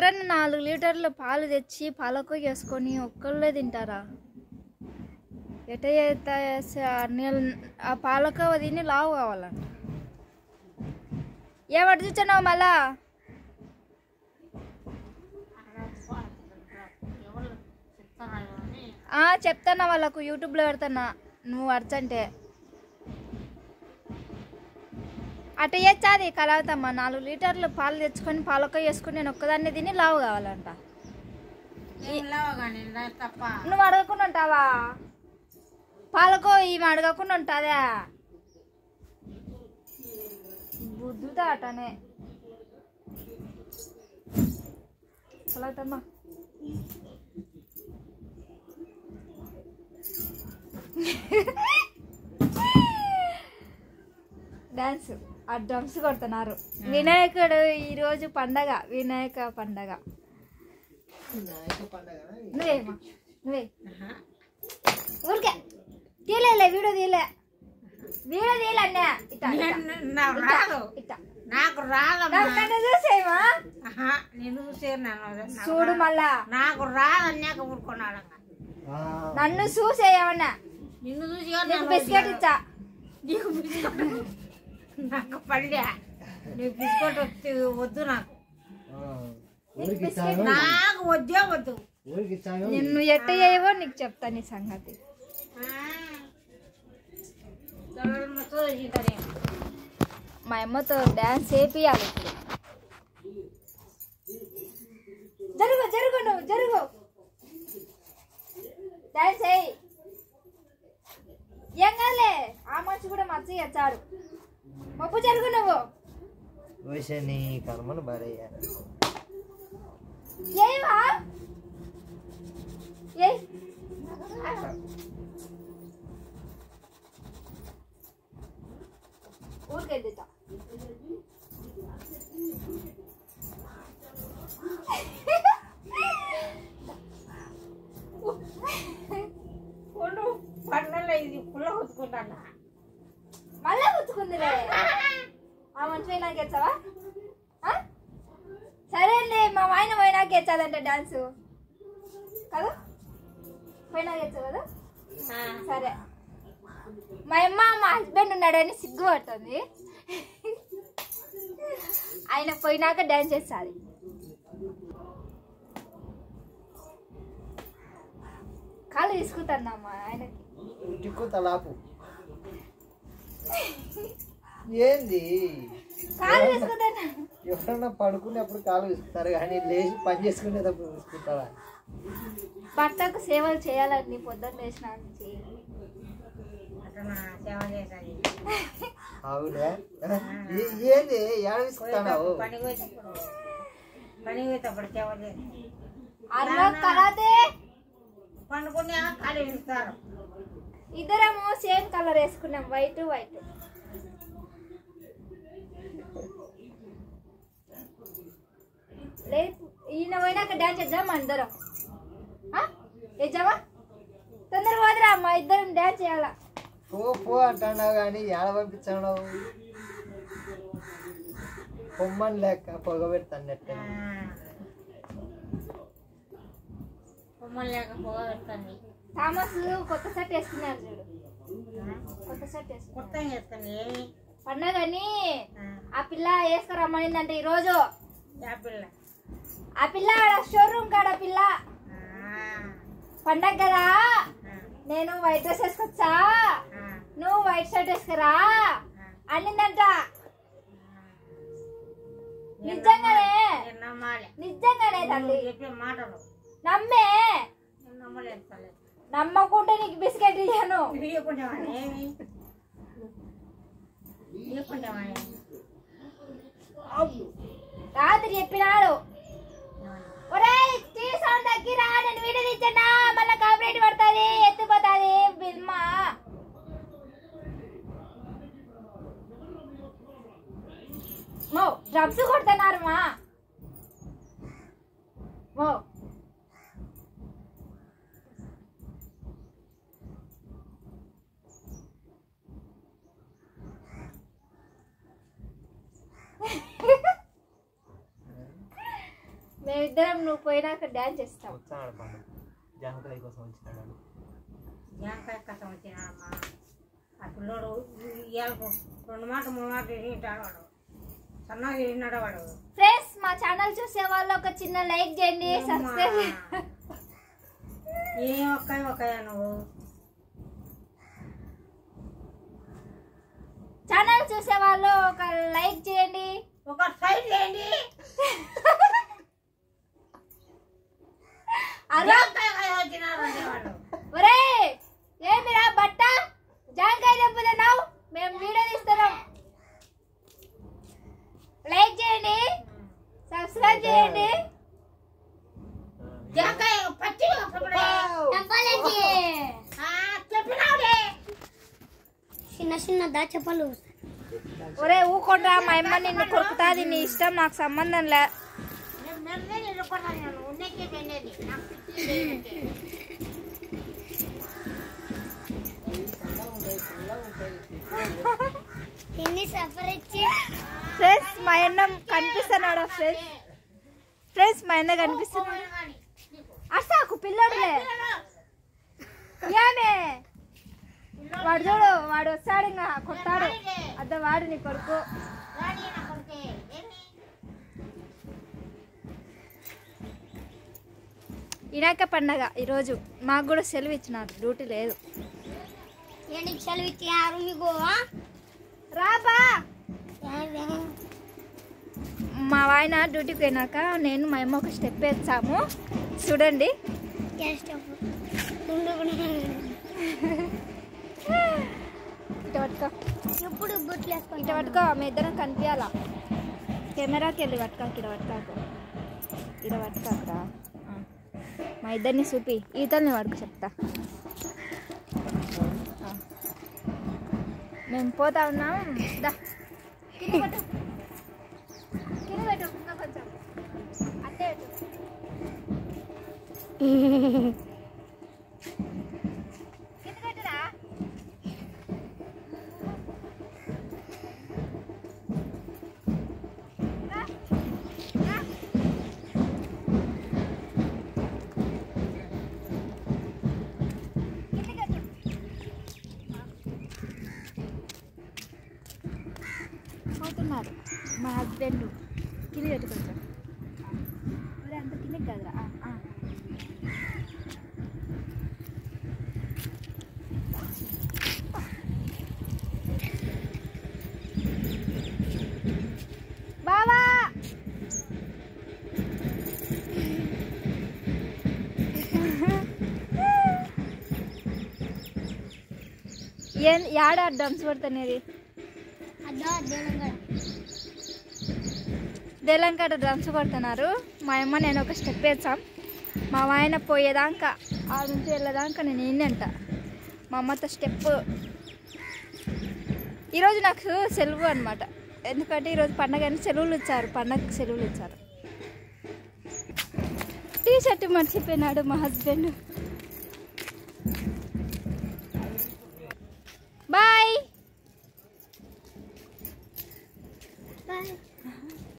ఎవరన్నా 4 లీటర్లు పాలు తెచ్చి పాలకు వేసుకొని ఒక్కళ్ళే తింటారా? ఎట ఆ పాలకోవ తిని లావు కావాలంట. ఏమటు చూస్తున్నావు మళ్ళా? చెప్తానా వాళ్ళకు, యూట్యూబ్లో పెడతానా నువ్వు అర్చంటే. అట్ట చేచ్చాది కలవతమ్మ. 4 లీటర్లు పాలు తెచ్చుకొని పాలకో వేసుకుని నేను ఒక్కదాన్ని తిని లావు కావాలంట. నువ్వు అడగకుండా ఉంటావా? పాలకో ఈమె అడగకుండా ఉంటుందా? బుద్ధుతా అటనే కలవతమ్మా. డాన్స్ ఆ డ్రమ్స్ కొడుతున్నారు. వినాయకుడు ఈరోజు పండగ, వినాయక పండగ. నువ్వేమా నువ్వే ఊరికే తీలే వీడియో తీలే అన్న నాకు రాదు. చూసేమా చూడు మళ్ళా నాకు రాదన్నాక ఊరుకున్నాడు. నన్ను చూసేయమన్నా. నిన్ను చూసి బిస్కెట్ ఇచ్చా. నీకు బిస్కెట్ నాకు పల్లె. నీకు బిస్కెట్ వద్దు. నాకు నాకు వద్దే వద్దు. నిన్ను ఎట్ట చేయవో నీకు చెప్తా నీ సంగతి. మా అమ్మతో డాన్స్ వేపియాలి ఇప్పుడు. జరుగు నువ్వు జరుగు, డాన్స్ వేయి. ఏం కాదులే, ఆ మనిషి కూడా మచ్చ వచ్చాడు. మప్పు జరుగు నువ్వు. కర్మను బరయ్యా ఏవా ఏ ఊరికెళ్తా. పండ్లలో ఇది పుల్ల కొట్టుకుంటాను. మళ్ళా పుచ్చుకుందిలే. ఆ మంచి నాకు వచ్చావా? సరేలే, మా ఆయన పోయినాక వచ్చాదంటే డాన్స్ కదా, పోయినాక వచ్చావు కదా. సరే, మా అమ్మ మా హస్బెండ్ ఉన్నాడని సిగ్గుపడుతుంది. ఆయన పోయినాక డాన్స్ చేస్తుంది. కాళ్ళు తీసుకుంటానమ్మా ఆయనకి. ఏంది కాళ్ళు తీసుకుంటాను. ఎవరన్నా పడుకునేప్పుడు కాలు విసుకుతారు కానీ లేచి పని చేసుకునేటప్పుడు విసుకుంటారా? భర్తకు సేవలు చేయాలని పొద్దున్న లేచిన నుంచి. అవునా? ఏంది ఏడ విసుకుతావు? పని పోయేటప్పుడు సేవలేదు. పండుకునే కాలు విసుకుతారు. ఇద్దరము సేమ్ కలర్ వేసుకున్నాం, వైట్ వైట్. లేదు, ఈయన పోయినాక డాన్స్ చేద్దాం అందరం. వేద్దామా? తొందరగా పోదురా అమ్మ, ఇద్దరం డాన్స్ చేయాలా. పో అంటున్నావు కానీ ఏడ పంపించావు? పొమ్మని లేక పొగ పెడతాన్నట్టే. పొమ్మని లేక పొగ పెడతాను. థామస్ కొత్త షర్ట్ వేసుకున్నారు చూడు, కొత్త షర్ట్ వేసుకున్నాను. పండగని ఆ పిల్ల వేసుకురమ్మనిందంటే ఈరోజు. ఆ పిల్ల షోరూమ్ కాడ పిల్ల పండగ కదా, నేను వైట్ డ్రెస్ వేసుకొచ్చా, నువ్వు వైట్ షర్ట్ వేసుకురా అనిందంట. నిజంగానే నిజంగానే తల్లి నమ్మే. నమ్మకుంటే నీకు బిస్కెట్ ఇయ్యాను. రాత్రి చెప్పినాడు, ఒరేయ్ టీవీ సౌండ్ తగ్గిరా, నేను వీడియో తీచ్చన్నా, మళ్ళీ కాపరేట్ పడుతుంది, ఎత్తిపోతుంది బిల్మా. మో డ్రమ్స్ కొడుతున్నారు మా మో. మేమిద్దరం నువ్వు పోయినాక డాన్స్ చేస్తాం. వచ్చాడు పండు జామకాయ కోసం వచ్చినాడు. జామకాయ కథం వచ్చినాడమ్మా. ఆ పిల్లోడు ఇయ్యాలకు 2 మాట 3 మాట తింటాడు వాడు. సన్నగా తిన్నాడు వాడు. ఫ్రెండ్స్ మా ఛానల్ చూసే వాళ్ళు ఒక చిన్న లైక్ చేయండి, సబ్స్క్రైబ్. ఏం ఒక్కయా నువ్వు? ఛానల్ చూసే వాళ్ళు ఒక లైక్ చేయండి, ఒక సైడ్ చేయండి. ఒరే ఏమిరా బట్ట జాంకాయ దెబ్బతున్నావు, మేము వీడియో తీస్తున్నాం. లైక్ చేయండి, సబ్స్క్రైబ్ చేయండి. జాంకాయ పచ్చి చిన్న దా చెప్పలు. ఒరే ఊకొండ్రా, మా అమ్మ నిన్ను కొరుకుతాది, నీ ఇష్టం, నాకు సంబంధం లే. ఫ్రెండ్స్ మా అన్న కనిపిస్తున్నాడు. ఫ్రెండ్స్ మా అన్న కనిపిస్తున్నాడు. అసాకు పిల్లడులే ఏమే వాడు చూడు, వాడు వస్తాడు ఇంకా కొట్టాడు. అద్ద వాడు నీ కొడుకు. ఇనాక పండగ ఈరోజు, మాకు కూడా సెలవు ఇచ్చినారు, డ్యూటీ లేదు. సెలవు ఇచ్చారు మీకు? రాబా మా ఆయన డ్యూటీకి పోయినాక నేను మా అమ్మ ఒక స్టెప్ వేస్తాము, చూడండి. ఇటు పట్టుకో, ఎప్పుడు బొట్లు వేసుకుంటా. ఇటు పట్టుకో, మీ ఇద్దరం కనిపించాలా. కెమెరాకి వెళ్ళి పట్టుకోక, ఇటు పట్టుకోక, ఇటు పట్టుకోకరా. మా ఇద్దరిని చూపి ఈతల్ని వాడుకు చెప్తా. మేము పోతా ఉన్నాం. దా కింద పెట్టు, కింద పెట్టు, ఇంకా కొంచెం అట్టే పెట్టు. కింద పెట్టురా. పోతున్నారు మా హస్బెండ్. కింద పెట్టు కొంచెం. మరి అంత కిందకి కదరా. బావా యాడ డ్రమ్స్ పడుతున్నది? దేలంకాడ డ్రమ్స్ కొడుతున్నారు. మా అమ్మ నేను ఒక స్టెప్ వేసాం. మా ఆయన పోయేదాకా ఆ నుంచి వెళ్ళేదాకా నేను ఏంటంట మా అమ్మతో స్టెప్. ఈరోజు నాకు సెలవు అనమాట, ఎందుకంటే ఈరోజు పండగని సెలవులు ఇచ్చారు, పండగకి సెలవులు ఇచ్చారు. టీ షర్ట్ మర్చిపోయినాడు మా హస్బెండ్.